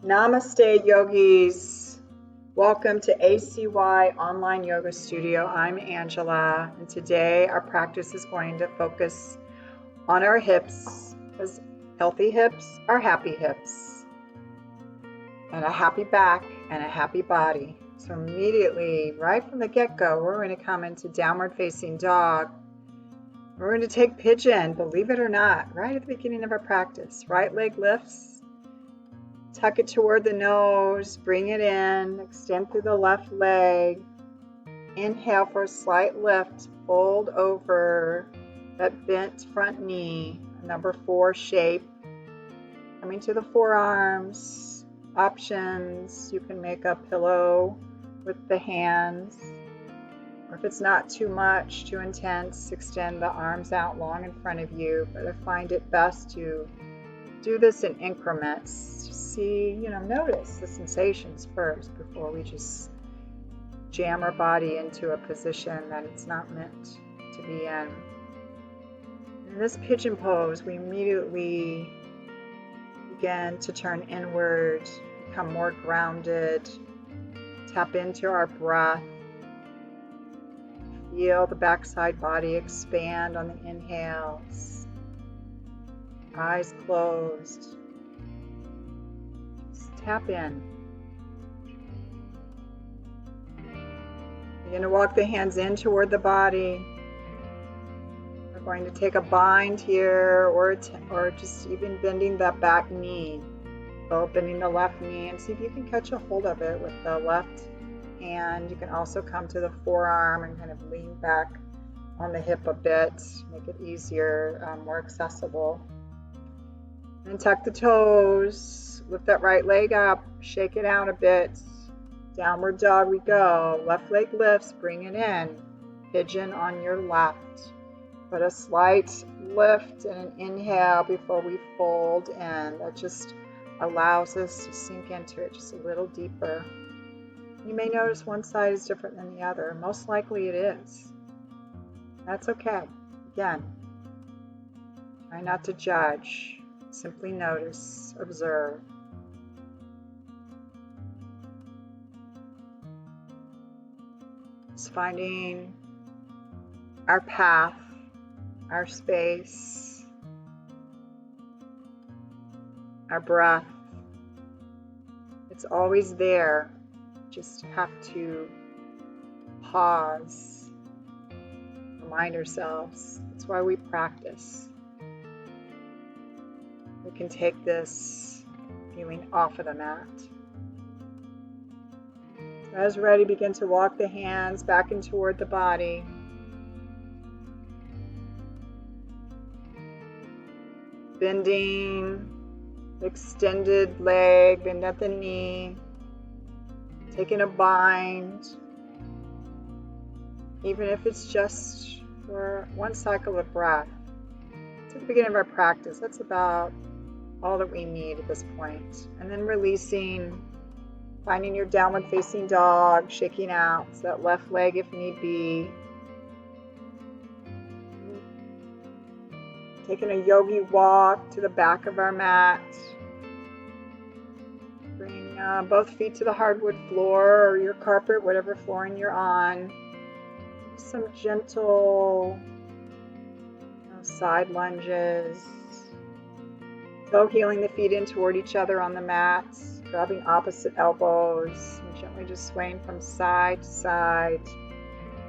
Namaste, yogis. Welcome to ACY Online Yoga Studio. I'm Angela, and today our practice is going to focus on our hips, because healthy hips are happy hips, and a happy back and a happy body. So immediately, right from the get-go, we're going to come into downward facing dog. We're going to take pigeon, believe it or not, right at the beginning of our practice. Right leg lifts. Tuck it toward the nose, bring it in, extend through the left leg. Inhale for a slight lift, fold over that bent front knee, number 4 shape. Coming to the forearms, options, you can make a pillow with the hands. Or if it's not too much, too intense, extend the arms out long in front of you, but I find it best to do this in increments. See, notice the sensations first before we just jam our body into a position that it's not meant to be in. In this pigeon pose, we immediately begin to turn inward, become more grounded, tap into our breath, feel the backside body expand on the inhales, eyes closed. Tap in. You're going to walk the hands in toward the body. We're going to take a bind here, or just even bending that back knee. So bending the left knee, and see if you can catch a hold of it with the left hand. You can also come to the forearm and kind of lean back on the hip a bit, make it easier, more accessible. And tuck the toes. Lift that right leg up, shake it out a bit. Downward dog we go. Left leg lifts, bring it in. Pigeon on your left. Put a slight lift and an inhale before we fold in. That just allows us to sink into it just a little deeper. You may notice one side is different than the other. Most likely it is. That's okay. Again, try not to judge. Simply notice, observe. Just finding our path, our space, our breath. It's always there. Just have to pause, remind ourselves. That's why we practice. We can take this feeling off of the mat. As ready, begin to walk the hands back and toward the body. Bending the extended leg, bend at the knee. Taking a bind. Even if it's just for one cycle of breath. It's at the beginning of our practice. That's about all that we need at this point. And then releasing. Finding your downward facing dog, shaking out that left leg if need be. Taking a yogi walk to the back of our mat. Bring both feet to the hardwood floor or your carpet, whatever flooring you're on. Some gentle side lunges. Toe heeling the feet in toward each other on the mat. Grabbing opposite elbows and gently just swaying from side to side,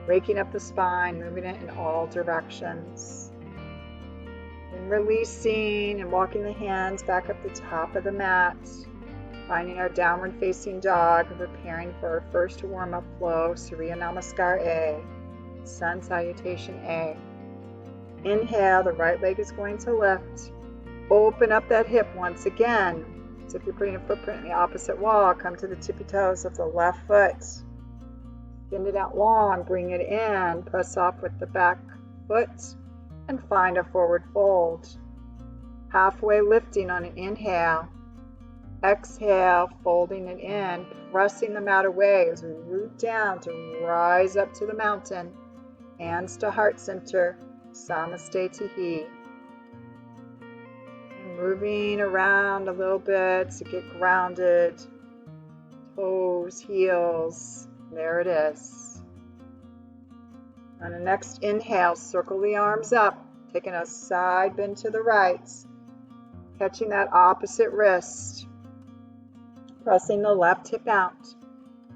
raking up the spine, moving it in all directions. And releasing and walking the hands back up the top of the mat, finding our downward facing dog and preparing for our first warm-up flow, Surya Namaskar A, Sun Salutation A. Inhale, the right leg is going to lift. Open up that hip once again. So if you're putting a footprint in the opposite wall, come to the tippy toes of the left foot. Extend it out long, bring it in, press off with the back foot, and find a forward fold. Halfway lifting on an inhale. Exhale, folding it in, pressing the mat away as we root down to rise up to the mountain. Hands to heart center, Samasthetihi. moving around a little bit to get grounded. Toes, heels, there it is. On the next inhale, circle the arms up, taking a side bend to the right, catching that opposite wrist, pressing the left hip out,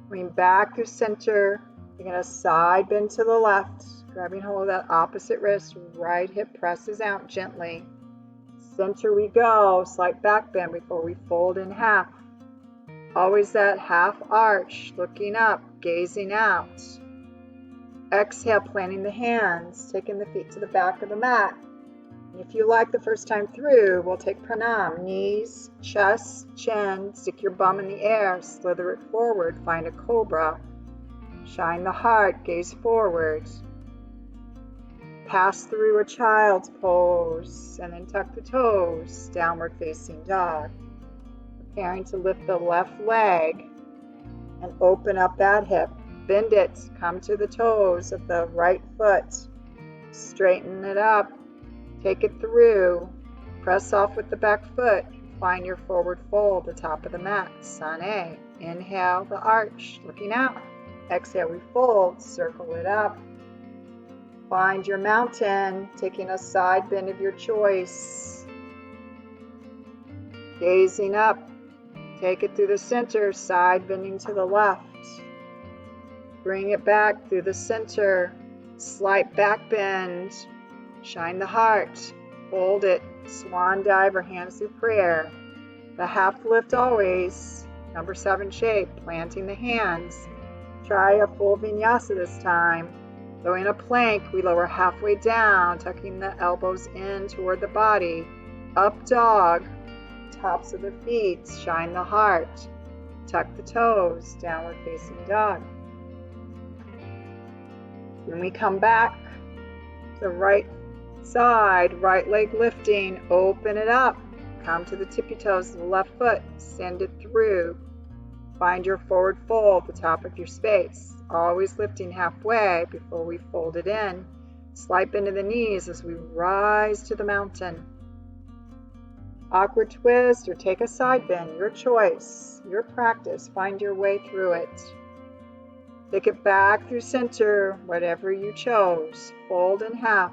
coming back through center, taking a side bend to the left, grabbing hold of that opposite wrist, right hip presses out gently. Center we go, slight back bend before we fold in half. Always that half arch, looking up, gazing out. Exhale, planting the hands, taking the feet to the back of the mat. And if you like the first time through, we'll take pranam. Knees, chest, chin, stick your bum in the air, slither it forward, find a cobra. Shine the heart, gaze forward. Pass through a child's pose, and then tuck the toes, downward facing dog. Preparing to lift the left leg and open up that hip. Bend it, come to the toes of the right foot. Straighten it up, take it through, press off with the back foot, find your forward fold, the top of the mat, Sun A. Inhale, the arch, looking out. Exhale, we fold, circle it up. Find your mountain, taking a side bend of your choice. Gazing up, take it through the center, side bending to the left. Bring it back through the center, slight back bend. Shine the heart, fold it, swan dive or hands through prayer. The half lift always, number 7 shape, planting the hands. Try a full vinyasa this time. Though in a plank, we lower halfway down, tucking the elbows in toward the body. Up dog, tops of the feet, shine the heart. Tuck the toes, downward facing dog. When we come back to the right side, right leg lifting, open it up. Come to the tippy toes of the left foot, send it through. Find your forward fold, the top of your space. Always lifting halfway before we fold it in. Slight bend of the knees as we rise to the mountain. Awkward twist or take a side bend, your choice, your practice. Find your way through it. Take it back through center, whatever you chose. Fold in half.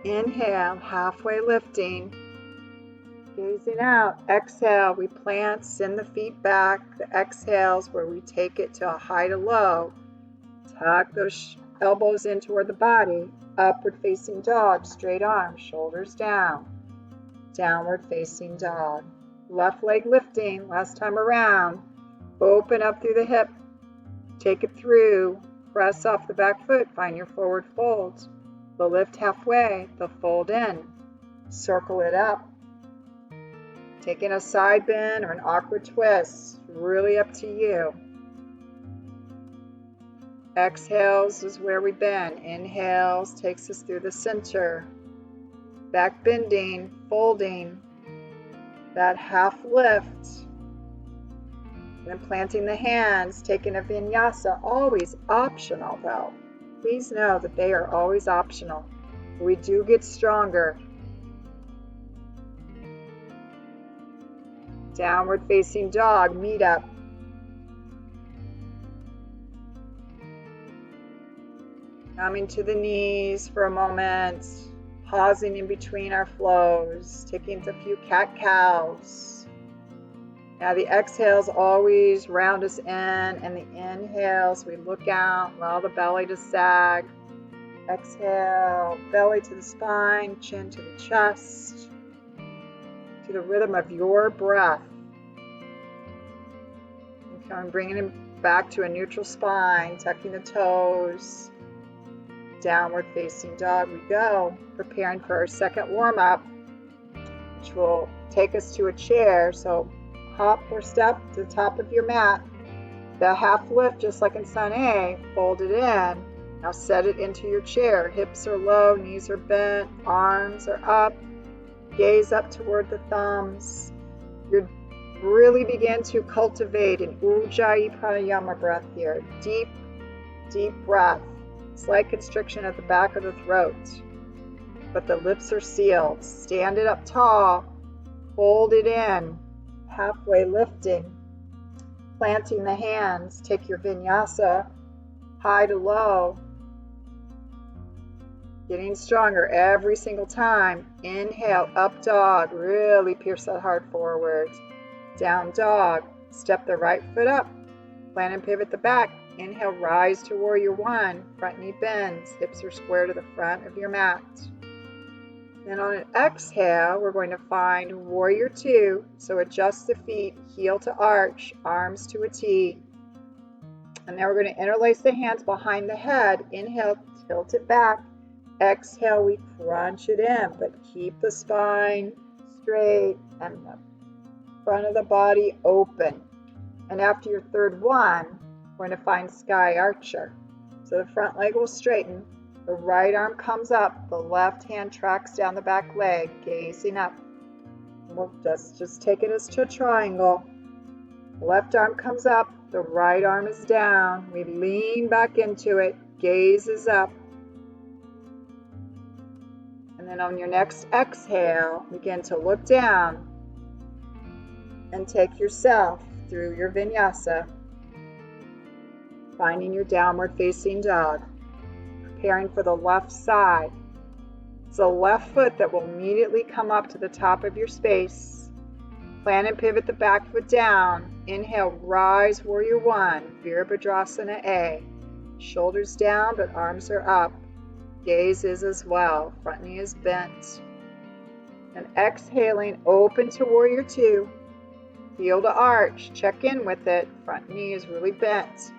Inhale, halfway lifting. Gazing out. Exhale, we plant, send the feet back. The exhales where we take it to a high to low. Tuck those elbows in toward the body. Upward facing dog, straight arms, shoulders down. Downward facing dog. Left leg lifting, last time around. Open up through the hip. Take it through. Press off the back foot, find your forward fold. The lift halfway, the fold in. Circle it up. Taking a side bend or an awkward twist, really up to you. Exhales is where we bend. Inhales takes us through the center. Back bending, folding. That half lift. Then planting the hands, taking a vinyasa, always optional though. Please know that they are always optional. We do get stronger. Downward facing dog, meet up. Coming to the knees for a moment, pausing in between our flows, taking a few cat-cows. Now the exhales always round us in, and the inhales, we look out, allow the belly to sag. Exhale, belly to the spine, chin to the chest, to the rhythm of your breath. And come bringing it back to a neutral spine, tucking the toes. Downward facing dog we go, preparing for our second warm-up, which will take us to a chair. So hop or step to the top of your mat. The half lift, just like in Sun A, fold it in. Now set it into your chair. Hips are low, knees are bent, arms are up. Gaze up toward the thumbs. You really begin to cultivate an Ujjayi Pranayama breath here. Deep, deep breath. Slight constriction at the back of the throat. but the lips are sealed. Stand it up tall, hold it in, halfway lifting, planting the hands. Take your vinyasa, high to low, getting stronger every single time. Inhale, up dog, really pierce that heart forward. Down dog, step the right foot up, plant and pivot the back. Inhale, rise to warrior one, front knee bends, hips are square to the front of your mat. Then on an exhale, we're going to find warrior two. So adjust the feet, heel to arch, arms to a T. And then we're going to interlace the hands behind the head. Inhale, tilt it back. Exhale, we crunch it in, but keep the spine straight and the front of the body open. And after your third one, we're going to find sky archer. So the front leg will straighten, the right arm comes up, the left hand tracks down the back leg, gazing up. We'll just take it as to a triangle. Left arm comes up, the right arm is down. We lean back into it, gaze is up. And then on your next exhale, begin to look down and take yourself through your vinyasa, finding your downward facing dog, preparing for the left side. It's the left foot that will immediately come up to the top of your space. Plant and pivot the back foot down. Inhale, rise, warrior one, Virabhadrasana A. Shoulders down, but arms are up. Gaze is as well, front knee is bent. And exhaling, open to warrior two. Heel to arch, check in with it. Front knee is really bent.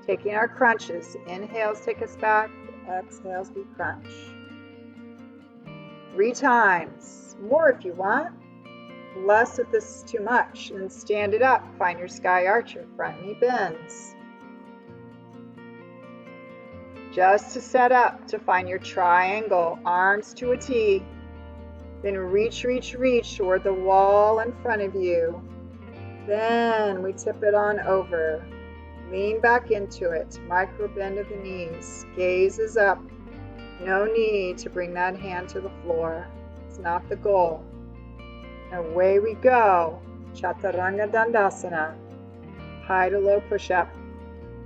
Taking our crunches. Inhales take us back, exhales we crunch. 3 times. More if you want. Less if this is too much. And stand it up. Find your sky archer. Front knee bends. Just to set up to find your triangle. Arms to a T. Then reach, reach, reach toward the wall in front of you. Then we tip it on over. Lean back into it. Micro bend of the knees. Gaze is up. No need to bring that hand to the floor. It's not the goal. And away we go. Chaturanga Dandasana. High to low push-up.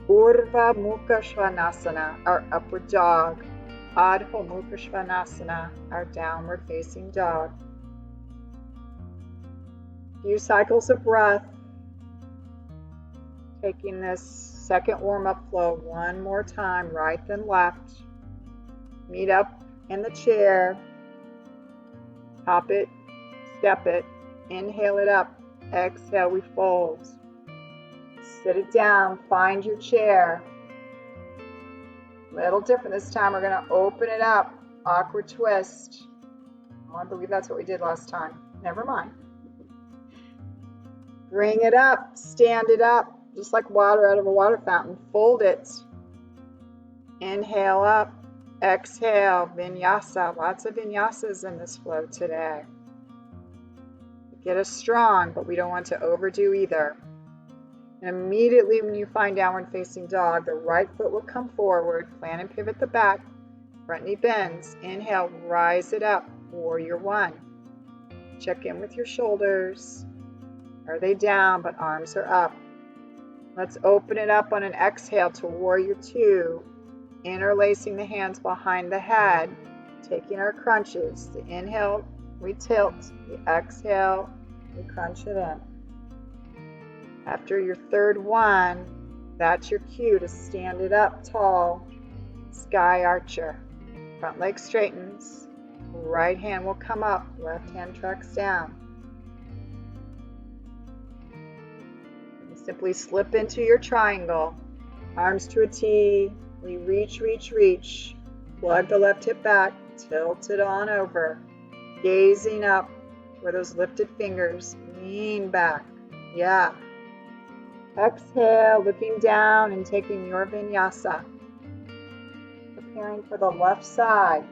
Urdhva Mukha Svanasana, our upward dog. Adho Mukha Svanasana, our downward facing dog. Few cycles of breath. Taking this second warm-up flow one more time, right then left. Meet up in the chair. Hop it, step it, inhale it up, exhale we fold. Sit it down, find your chair. A little different this time, we're going to open it up, awkward twist. Oh, I believe that's what we did last time. Never mind. Bring it up, stand it up, just like water out of a water fountain. Fold it. Inhale up, exhale, vinyasa. Lots of vinyasas in this flow today. Get us strong, but we don't want to overdo either. And immediately when you find downward facing dog, the right foot will come forward, plant and pivot the back, front knee bends. Inhale, rise it up, warrior one. Check in with your shoulders. Are they down, but arms are up? Let's open it up on an exhale to warrior two, interlacing the hands behind the head, taking our crunches. The inhale, we tilt. The exhale, we crunch it in. After your third one, that's your cue to stand it up tall. Sky archer. Front leg straightens. Right hand will come up. Left hand tracks down. You simply slip into your triangle. Arms to a T. We reach, reach, reach. Plug the left hip back. Tilt it on over. Gazing up where those lifted fingers. Lean back. Yeah. Exhale, looking down and taking your vinyasa. Preparing for the left side.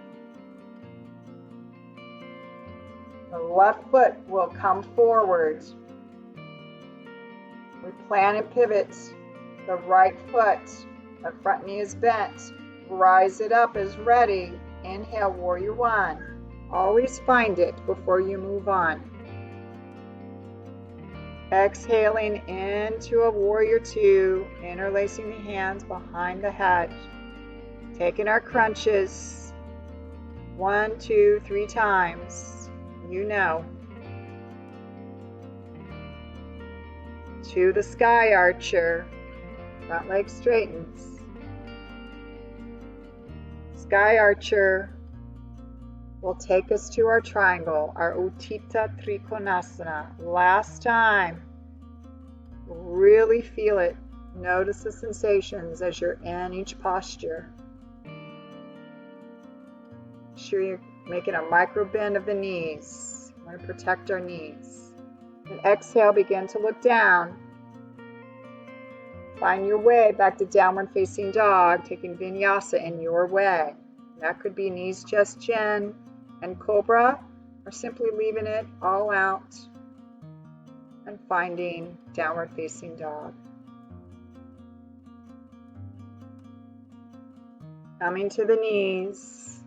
The left foot will come forward. We plant and pivot. The right foot, the front knee is bent. Rise it up as ready. Inhale, warrior one. Always find it before you move on. Exhaling into a warrior two, interlacing the hands behind the head. Taking our crunches 1, 2, 3 times. You know. To the sky archer. Front leg straightens. Sky archer will take us to our triangle, our Utthita Trikonasana. Last time. Really feel it. Notice the sensations as you're in each posture. Make sure you're making a micro bend of the knees. We want to protect our knees. And exhale, begin to look down. Find your way back to downward facing dog, taking Vinyasa in your way. That could be knees, chest, chin, and cobra, or simply leaving it all out and finding downward facing dog. Coming to the knees.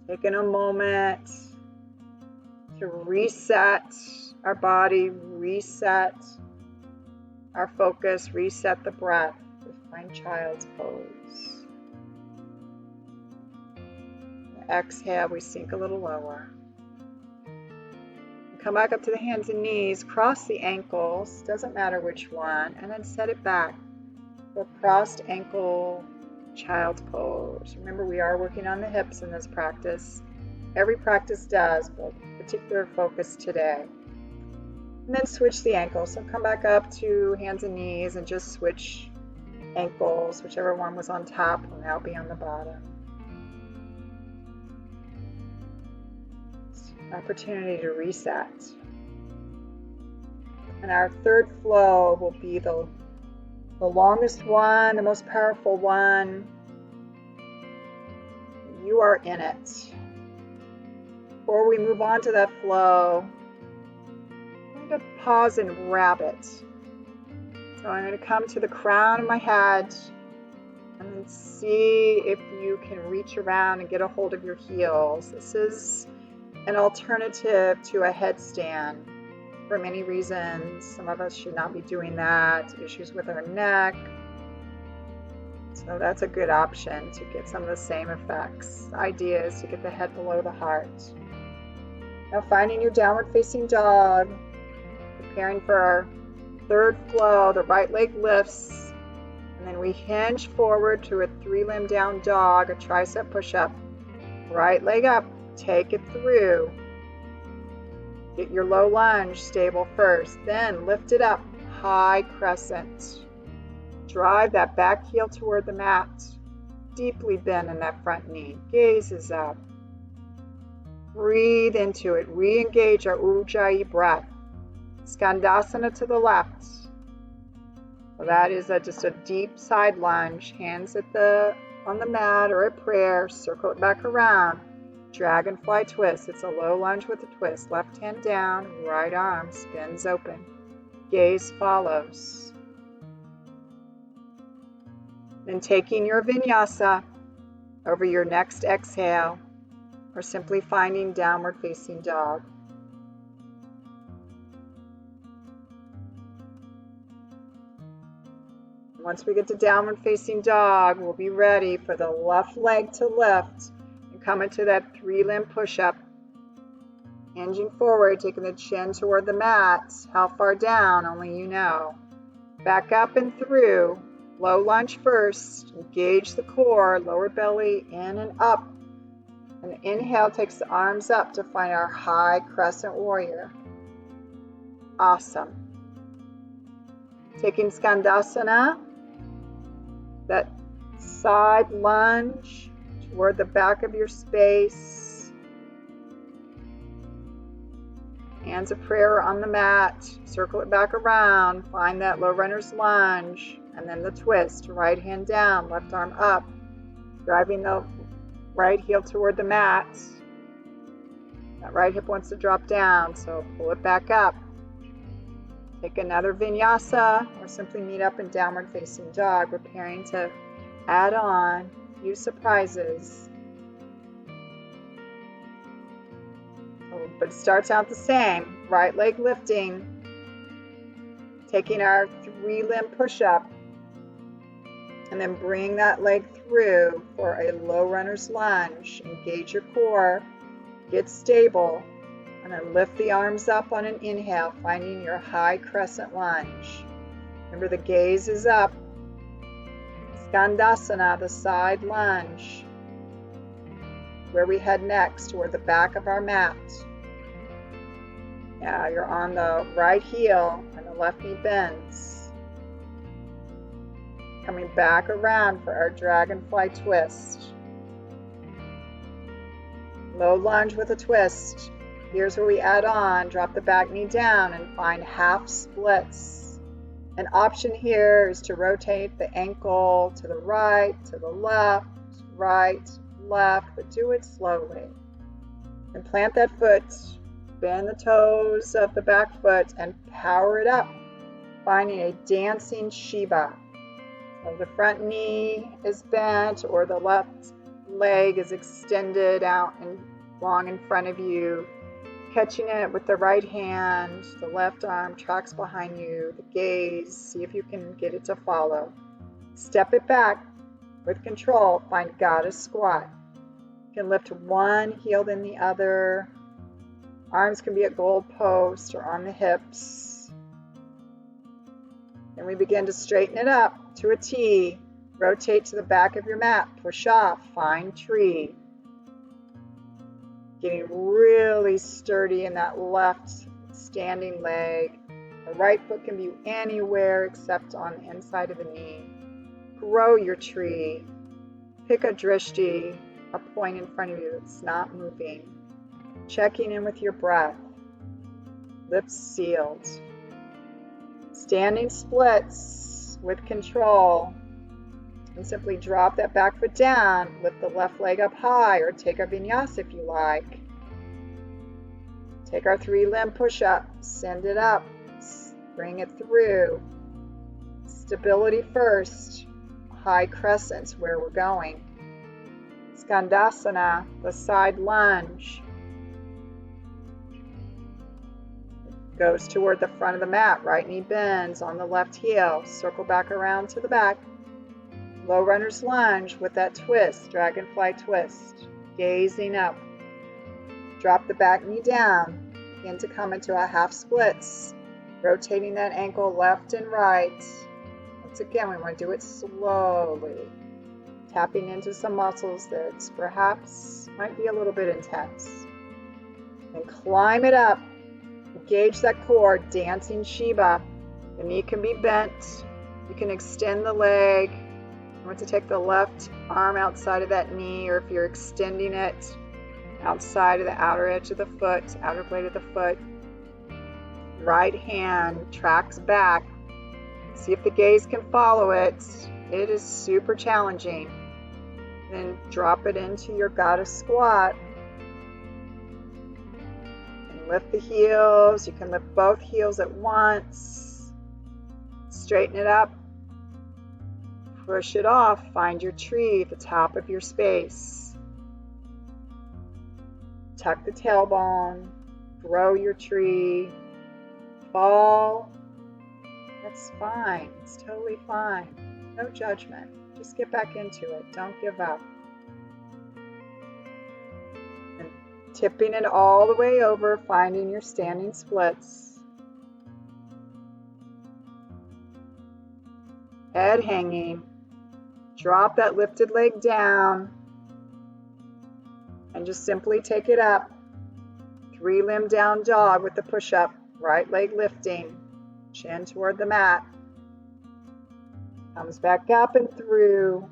Taking a moment to reset our body, reset our focus, reset the breath. Find child's pose. Exhale, we sink a little lower. Come back up to the hands and knees, cross the ankles, doesn't matter which one, and then set it back for crossed ankle child's pose. Remember, we are working on the hips in this practice. Every practice does, but particular focus today. And then switch the ankles. So come back up to hands and knees and just switch ankles. Whichever one was on top will now be on the bottom. Opportunity to reset. And our third flow will be the longest one, the most powerful one. You are in it. Before we move on to that flow, I'm going to pause and rabbit. So I'm going to come to the crown of my head and then see if you can reach around and get a hold of your heels. This is an alternative to a headstand for many reasons. Some of us should not be doing that. Issues with our neck. So that's a good option to get some of the same effects. The idea is to get the head below the heart. Now finding your downward facing dog, preparing for our third flow, the right leg lifts, and then we hinge forward to a 3-limb down dog, a tricep push-up. Right leg up, take it through. Get your low lunge stable first, then lift it up, high crescent. Drive that back heel toward the mat. Deeply bend in that front knee, gaze is up. Breathe into it, re-engage our Ujjayi breath. Skandasana to the left. So that is just a deep side lunge, hands on the mat or at prayer, circle it back around. Dragonfly twist, it's a low lunge with a twist. Left hand down, right arm spins open. Gaze follows. Then taking your Vinyasa over your next exhale, or simply finding downward facing dog. Once we get to downward facing dog, we'll be ready for the left leg to lift and come into that 3-limb push-up. Hinging forward, taking the chin toward the mat. How far down? Only you know. Back up and through. Low lunge first. Engage the core, lower belly in and up. And inhale takes the arms up to find our high crescent warrior. Awesome. Taking Skandasana, that side lunge toward the back of your space. Hands of prayer on the mat. Circle it back around. Find that low runner's lunge. And then the twist. Right hand down, left arm up. Driving the right heel toward the mat. That right hip wants to drop down, so pull it back up. Take another Vinyasa, or simply meet up in downward facing dog, preparing to add on a few surprises But it starts out the same. Right leg lifting, taking our 3-limb push-up, and then bring that leg through for a low runner's lunge. Engage your core, get stable, and then lift the arms up on an inhale, finding your high crescent lunge. Remember, the gaze is up. Skandasana, the side lunge, where we head next, toward the back of our mat. Now you're on the right heel and the left knee bends. Coming back around for our dragonfly twist. Low lunge with a twist. Here's where we add on, drop the back knee down and find half splits. An option here is to rotate the ankle to the right, to the left, right, left, but do it slowly. And plant that foot, bend the toes of the back foot and power it up, finding a dancing Shiva. So the front knee is bent or the left leg is extended out and long in front of you. Catching it with the right hand, the left arm tracks behind you, the gaze, see if you can get it to follow. Step it back with control, find goddess squat. You can lift one heel then the other. Arms can be at goal post or on the hips. Then we begin to straighten it up to a T. Rotate to the back of your mat, push off, find tree. Getting really sturdy in that left standing leg. The right foot can be anywhere except on the inside of the knee. Grow your tree. Pick a drishti, a point in front of you that's not moving. Checking in with your breath. Lips sealed. Standing splits with control. And simply drop that back foot down, lift the left leg up high, or take a vinyasa if you like. Take our 3-limb push-up, send it up, bring it through. Stability first, high crescents where we're going. Skandasana, the side lunge. Goes toward the front of the mat, right knee bends on the left heel, circle back around to the back. Low runner's lunge with that twist, dragonfly twist. Gazing up. Drop the back knee down. Begin to come into a half splits. Rotating that ankle left and right. Once again, we want to do it slowly. Tapping into some muscles that perhaps might be a little bit intense. And climb it up. Engage that core, dancing Shiva. The knee can be bent. You can extend the leg. You want to take the left arm outside of that knee, or if you're extending it, outside of the outer edge of the foot, outer blade of the foot. Right hand tracks back. See if the gaze can follow it. It is super challenging. Then drop it into your goddess squat. And lift the heels. You can lift both heels at once. Straighten it up. Push it off, find your tree at the top of your space. Tuck the tailbone, grow your tree, fall. That's fine, it's totally fine. No judgment, just get back into it, don't give up. And tipping it all the way over, finding your standing splits. Head hanging. Drop that lifted leg down and just simply take it up. 3-limb down dog with the push-up, right leg lifting, chin toward the mat. Comes back up and through,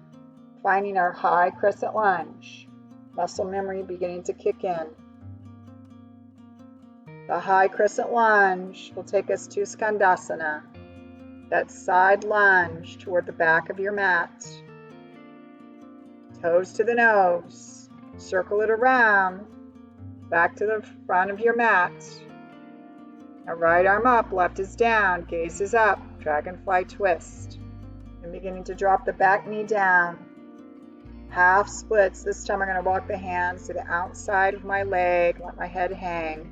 finding our high crescent lunge. Muscle memory beginning to kick in. The high crescent lunge will take us to Skandasana, that side lunge toward the back of your mat. Toes to the nose, circle it around, back to the front of your mat. Now right arm up, left is down, gaze is up, dragonfly twist. And beginning to drop the back knee down. Half splits. This time I'm going to walk the hands to the outside of my leg, let my head hang,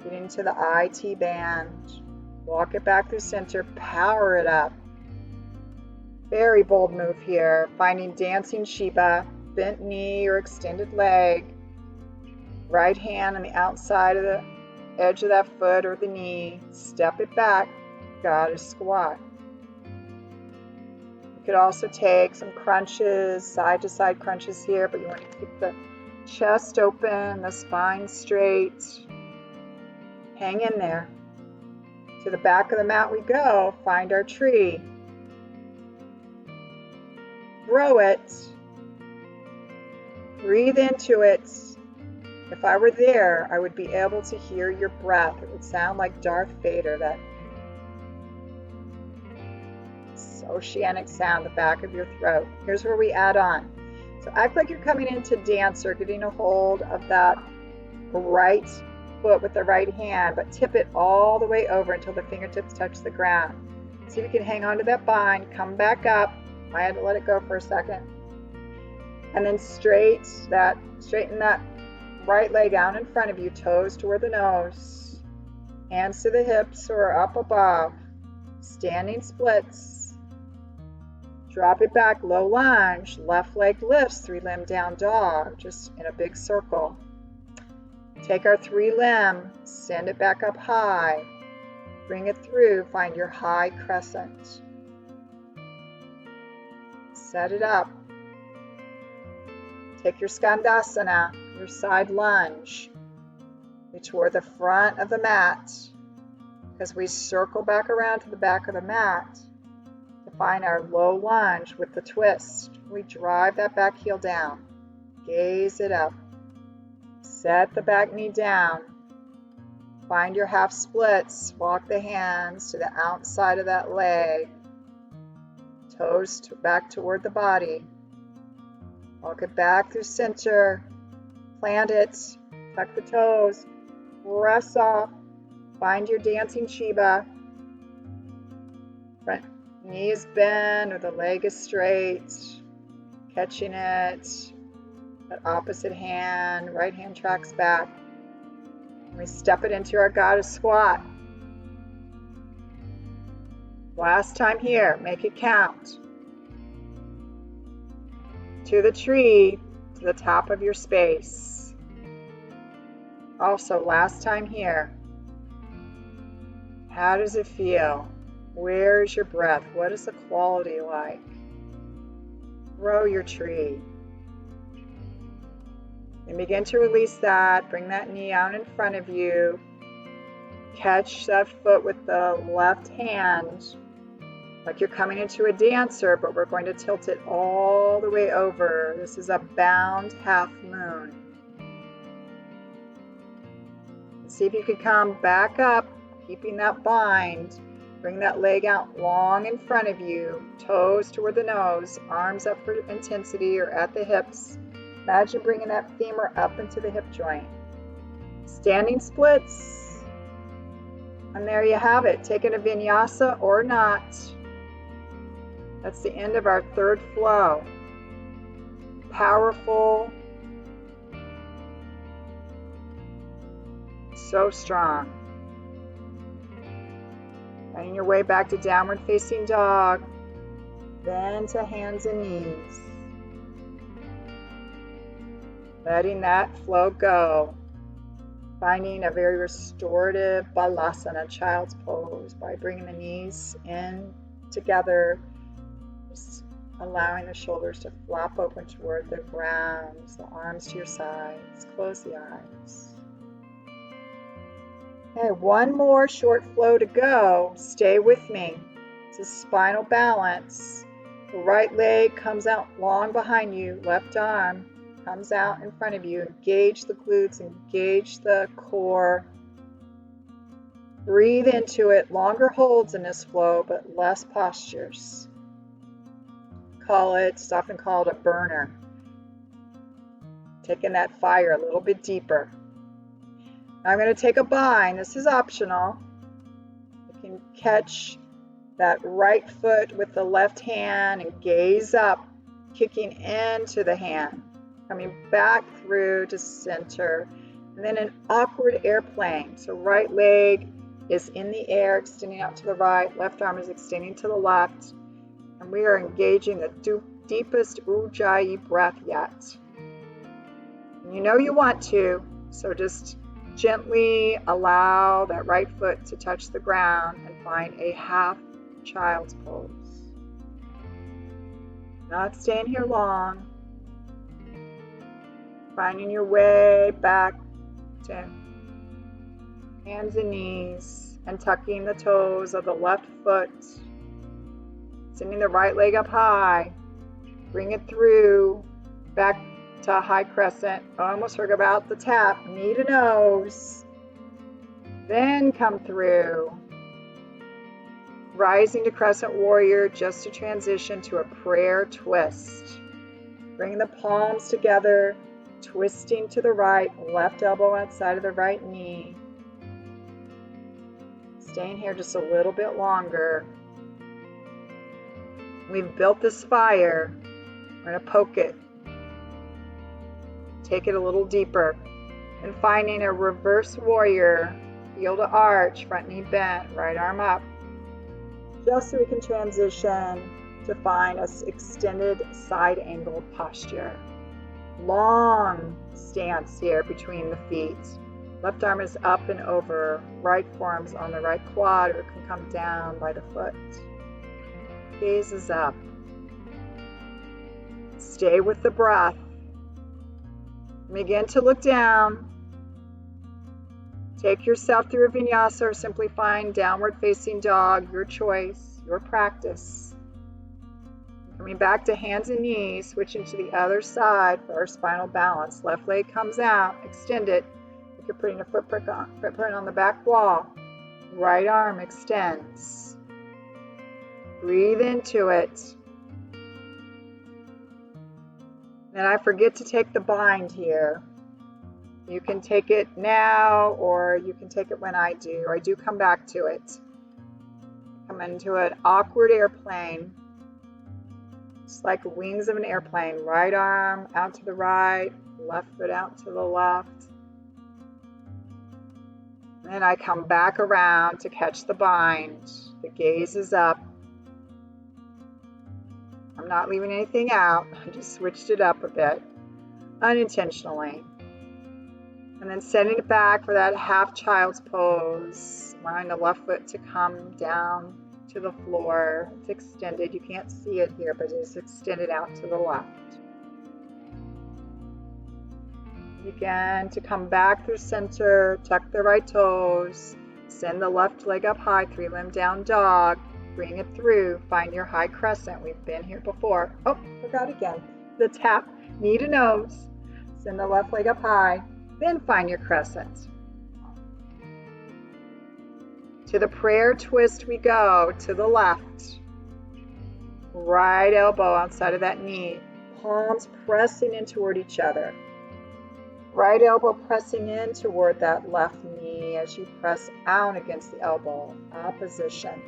get into the IT band, walk it back through center, power it up. Very bold move here, finding dancing Shiva, bent knee or extended leg, right hand on the outside of the edge of that foot or the knee, step it back, goddess squat. You could also take some crunches, side to side crunches here, but you want to keep the chest open, the spine straight. Hang in there. To the back of the mat we go, find our tree. Throw it. Breathe into it. If I were there, I would be able to hear your breath. It would sound like Darth Vader, that oceanic sound, the back of your throat. Here's where we add on. So act like you're coming into dancer, getting a hold of that right foot with the right hand, but tip it all the way over until the fingertips touch the ground. See if you can hang on to that bind, come back up. I had to let it go for a second. And then straighten that right leg out in front of you, toes toward the nose, hands to the hips or up above, standing splits. Drop it back, low lunge, left leg lifts, 3-limb down dog, just in a big circle. Take our 3-limb, send it back up high, bring it through, find your high crescent. Set it up. Take your Skandasana, your side lunge. Reach toward the front of the mat as we circle back around to the back of the mat. To find our low lunge with the twist, we drive that back heel down, gaze it up, set the back knee down, find your half splits, walk the hands to the outside of that leg, toes back toward the body, walk it back through center, plant it, tuck the toes, press off, find your dancing Shiva, front knee is bent or the leg is straight, catching it, that opposite hand, right hand tracks back. And we step it into our goddess squat. Last time here, make it count. To the tree, to the top of your space. Also, last time here. How does it feel? Where's your breath? What is the quality like? Grow your tree. And begin to release that. Bring that knee out in front of you. Catch that foot with the left hand. Like you're coming into a dancer, but we're going to tilt it all the way over. This is a bound half moon. See if you can come back up, keeping that bind. Bring that leg out long in front of you, toes toward the nose, arms up for intensity or at the hips. Imagine bringing that femur up into the hip joint. Standing splits. And there you have it. Taking a vinyasa or not. That's the end of our third flow. Powerful. So strong. Finding your way back to downward facing dog, then to hands and knees. Letting that flow go. Finding a very restorative balasana, child's pose, by bringing the knees in together, just allowing the shoulders to flop open toward the ground, the arms to your sides, close the eyes. Okay, one more short flow to go. Stay with me. It's a spinal balance. The right leg comes out long behind you. Left arm comes out in front of you. Engage the glutes, engage the core. Breathe into it. Longer holds in this flow, but less postures. It's often called a burner. Taking that fire a little bit deeper. Now I'm going to take a bind. This is optional. You can catch that right foot with the left hand and gaze up. kicking into the hand, coming back through to center, and then an awkward airplane. So right leg is in the air, extending out to the right, left arm is extending to the left, and we are engaging the deepest Ujjayi breath yet. And you know you want to, so just gently allow that right foot to touch the ground and find a half child's pose. Not staying here long. Finding your way back to hands and knees and tucking the toes of the left foot. Sending the right leg up high. Bring it through back to a high crescent. I almost forgot about the tap. Knee to nose. Then come through. Rising to crescent warrior just to transition to a prayer twist. Bring the palms together. Twisting to the right, left elbow outside of the right knee. Staying here just a little bit longer. We've built this fire. We're going to poke it. Take it a little deeper. And finding a reverse warrior, heel to arch, front knee bent, right arm up. Just so we can transition to find an extended side angled posture. Long stance here between the feet. Left arm is up and over. Right forearm's on the right quad, or it can come down by the foot. Gaze is up. Stay with the breath. Begin to look down. Take yourself through a vinyasa or simply find downward facing dog, your choice, your practice. Coming back to hands and knees, switching to the other side for our spinal balance. Left leg comes out, extend it. Like you're putting a footprint on the back wall. Right arm extends. Breathe into it. And I forget to take the bind here. You can take it now, or you can take it when I do. I do come back to it. Come into an awkward airplane. It's like wings of an airplane. Right arm out to the right, left foot out to the left. Then I come back around to catch the bind. The gaze is up. I'm not leaving anything out. I just switched it up a bit, unintentionally. And then setting it back for that half child's pose. Allowing the left foot to come down to the floor. It's extended. You can't see it here, but it's extended out to the left. Begin to come back through center. Tuck the right toes. Send the left leg up high. 3-limb down dog. Bring it through. Find your high crescent. We've been here before. Oh, forgot again. The tap, knee to nose. Send the left leg up high. Then find your crescent. To the prayer twist we go, to the left. Right elbow outside of that knee. Palms pressing in toward each other. Right elbow pressing in toward that left knee as you press out against the elbow. Opposition.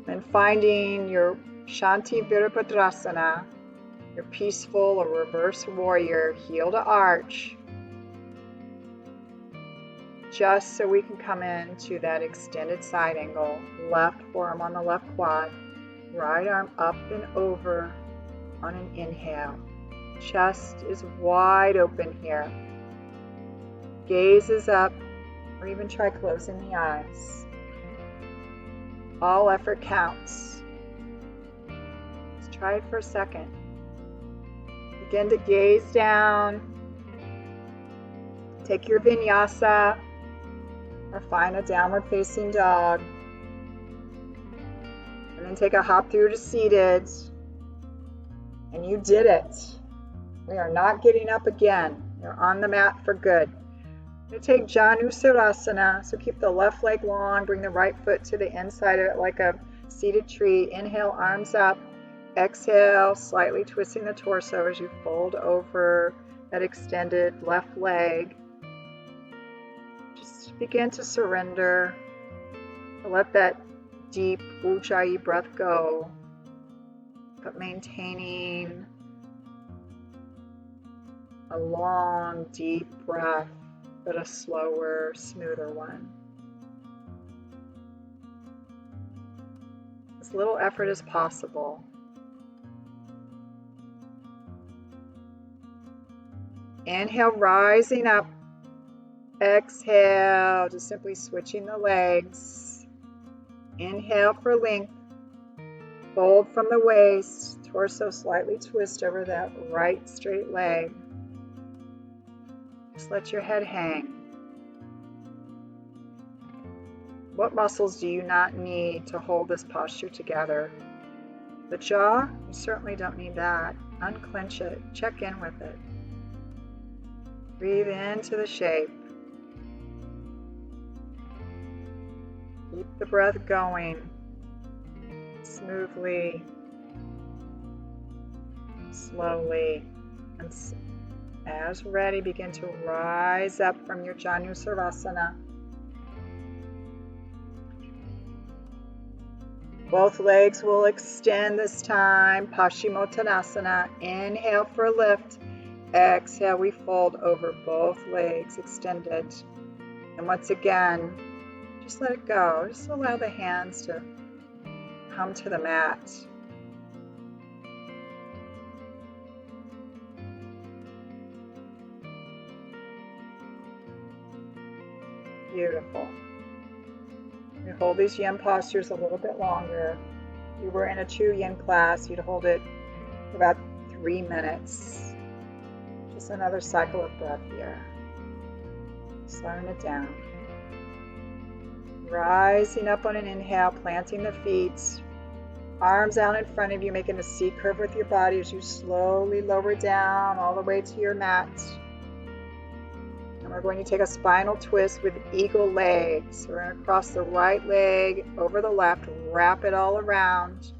And finding your Shanti Virabhadrasana, your peaceful or reverse warrior, heel to arch. Just so we can come into that extended side angle. Left forearm on the left quad. Right arm up and over on an inhale. Chest is wide open here. Gaze is up, or even try closing the eyes. All effort counts. Let's try it for a second. Begin to gaze down. Take your vinyasa. Or find a downward facing dog. And then take a hop through to seated. And you did it. We are not getting up again. You're on the mat for good. We're going to take Janusarasana. So keep the left leg long. Bring the right foot to the inside of it like a seated tree. Inhale, arms up. Exhale, slightly twisting the torso as you fold over that extended left leg. Begin to surrender, to let that deep Ujjayi breath go. but maintaining a long, deep breath, but a slower, smoother one. As little effort as possible. Inhale, rising up. Exhale, just simply switching the legs. Inhale for length. Fold from the waist. Torso slightly twist over that right straight leg. Just let your head hang. What muscles do you not need to hold this posture together? The jaw? You certainly don't need that. Unclench it. Check in with it. Breathe into the shape. Keep the breath going. Smoothly, slowly, and as ready, begin to rise up from your Janusarvasana. Both legs will extend this time. Paschimottanasana. Inhale for lift. Exhale, we fold over both legs extended. And once again, just let it go. Just allow the hands to come to the mat. Beautiful. You hold these yin postures a little bit longer. If you were in a 2 yin class, you'd hold it for about 3 minutes. Just another cycle of breath here. Slowing it down. Rising up on an inhale, planting the feet. Arms out in front of you, making a C curve with your body as you slowly lower down all the way to your mat. And we're going to take a spinal twist with eagle legs. We're going to cross the right leg over the left, wrap it all around.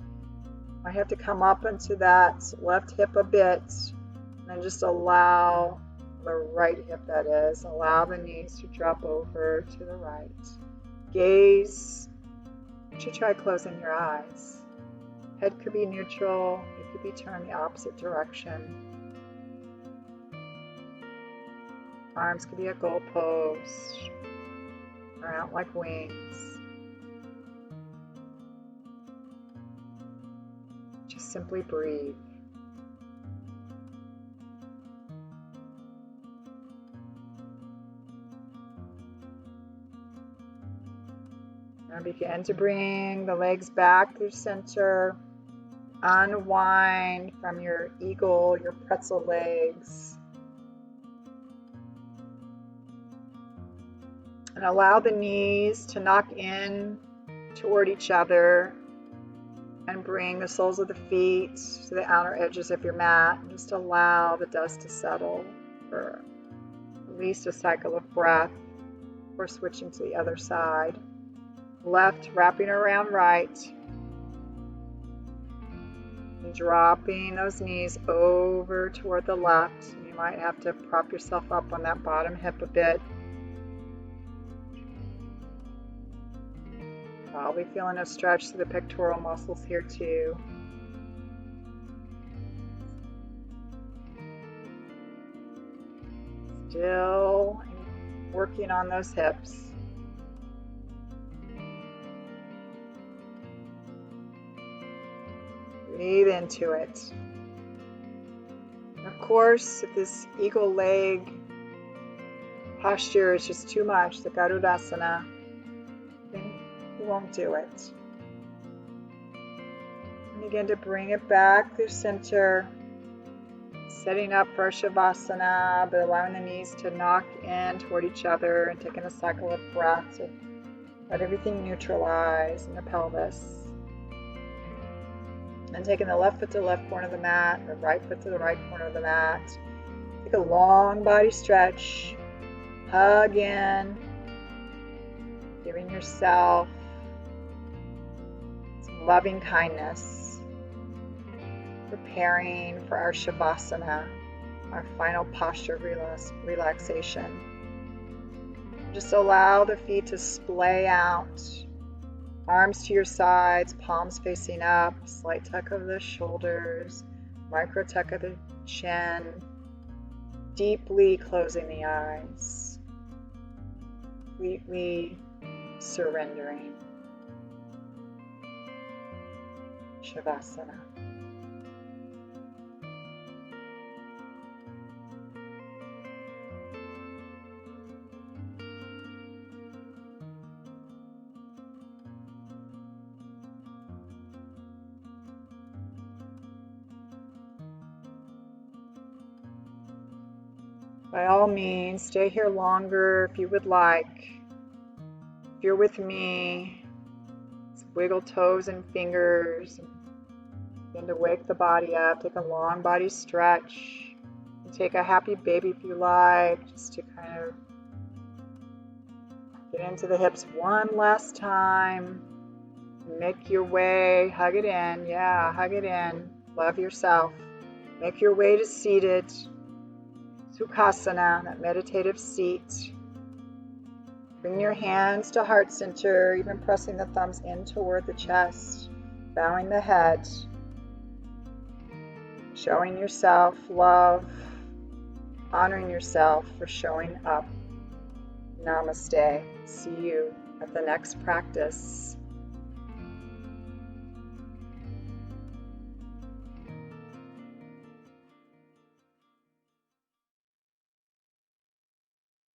I have to come up into that left hip a bit, and then just allow the right hip, that is, allow the knees to drop over to the right. Gaze. You should try closing your eyes. Head could be neutral. It could be turned the opposite direction. Arms could be a goalpost or out like wings. Just simply breathe. Now begin to bring the legs back through center. Unwind from your eagle, your pretzel legs. And allow the knees to knock in toward each other and bring the soles of the feet to the outer edges of your mat. And just allow the dust to settle for at least a cycle of breath before switching to the other side. Left wrapping around right. And dropping those knees over toward the left. You might have to prop yourself up on that bottom hip a bit. Probably feeling a stretch through the pectoral muscles here too. Still working on those hips. Breathe into it. Of course, if this eagle leg posture is just too much, the Garudasana, then you won't do it. And begin to bring it back through center, setting up for Shavasana, but allowing the knees to knock in toward each other and taking a cycle of breath to let everything neutralize in the pelvis. And taking the left foot to the left corner of the mat, or right foot to the right corner of the mat. Take a long body stretch. Hug in. Giving yourself some loving kindness. Preparing for our Shavasana, our final posture of relaxation. Just allow the feet to splay out. Arms to your sides, palms facing up, slight tuck of the shoulders, micro tuck of the chin, deeply closing the eyes, completely surrendering. Shavasana. By all means, stay here longer if you would like. If you're with me, wiggle toes and fingers. Begin to wake the body up. Take a long body stretch. And take a happy baby if you like, just to kind of get into the hips one last time. Make your way. Hug it in. Yeah, hug it in. Love yourself. Make your way to seated. Sukhasana, that meditative seat. Bring your hands to heart center, even pressing the thumbs in toward the chest, bowing the head, showing yourself love, honoring yourself for showing up. Namaste. See you at the next practice.